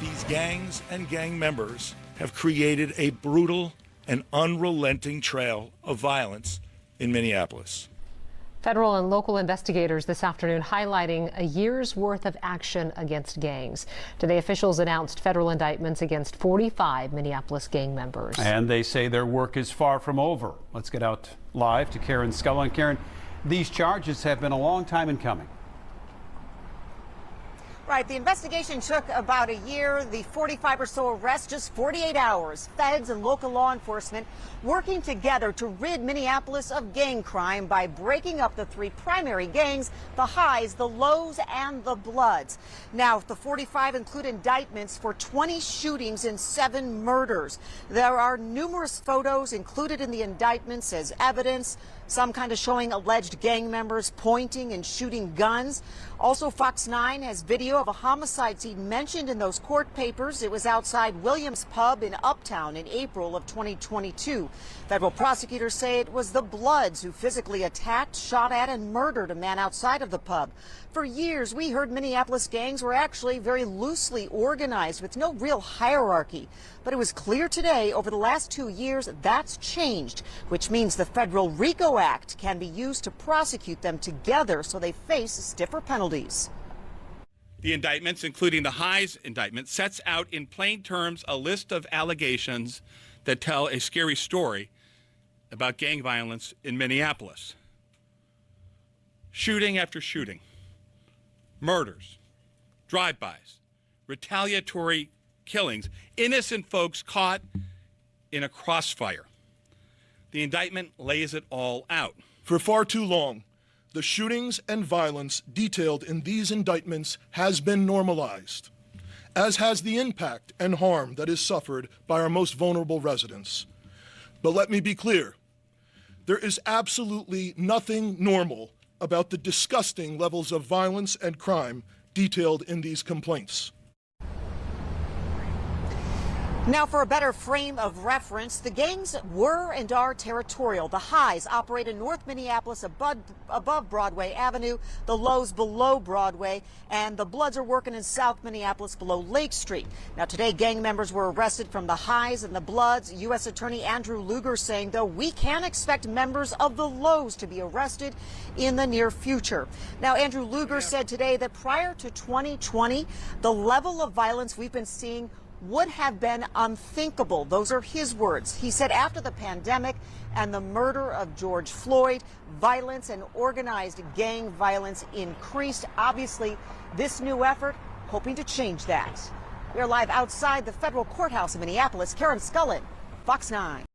These gangs and gang members have created a brutal and unrelenting trail of violence in Minneapolis. Federal and local investigators this afternoon highlighting a year's worth of action against gangs. Today, officials announced federal indictments against 45 Minneapolis gang members. And they say their work is far from over. Let's get out live to Karen Scullin. Karen, these charges have been a long time in coming. Right. The investigation took about a year. The 45 or so arrests, just 48 hours. Feds and local law enforcement working together to rid Minneapolis of gang crime by breaking up the three primary gangs, the Highs, the Lows, and the Bloods. Now, the 45 include indictments for 20 shootings and 7 murders. There are numerous photos included in the indictments as evidence, some kind of showing alleged gang members pointing and shooting guns. Also, Fox 9 has video of a homicide scene mentioned in those court papers. It was outside Williams Pub in Uptown in April of 2022. Federal prosecutors say it was the Bloods who physically attacked, shot at, and murdered a man outside of the pub. For years, we heard Minneapolis gangs were actually very loosely organized with no real hierarchy. But it was clear today, over the last 2 years, that's changed, which means the federal RICO Act can be used to prosecute them together so they face stiffer penalties. The indictments, including the Highs indictment, sets out in plain terms a list of allegations that tell a scary story about gang violence in Minneapolis. Shooting after shooting, murders, drive-bys, retaliatory killings, innocent folks caught in a crossfire. The indictment lays it all out. For far too long, the shootings and violence detailed in these indictments has been normalized, as has the impact and harm that is suffered by our most vulnerable residents. But let me be clear, there is absolutely nothing normal about the disgusting levels of violence and crime detailed in these complaints. Now, for a better frame of reference, the gangs were and are territorial. The Highs operate in North Minneapolis above Broadway Avenue, the Lows below Broadway, and the Bloods are working in South Minneapolis below Lake Street. Now, today, gang members were arrested from the Highs and the Bloods. U.S. Attorney Andrew Luger saying, though, we can expect members of the Lows to be arrested in the near future. Now, Andrew Luger said today that prior to 2020, the level of violence we've been seeing would have been unthinkable. Those are his words. He said after the pandemic and the murder of George Floyd, violence and organized gang violence increased. Obviously, this new effort hoping to change that. We are live outside the federal courthouse in Minneapolis. Karen Scullin, Fox 9.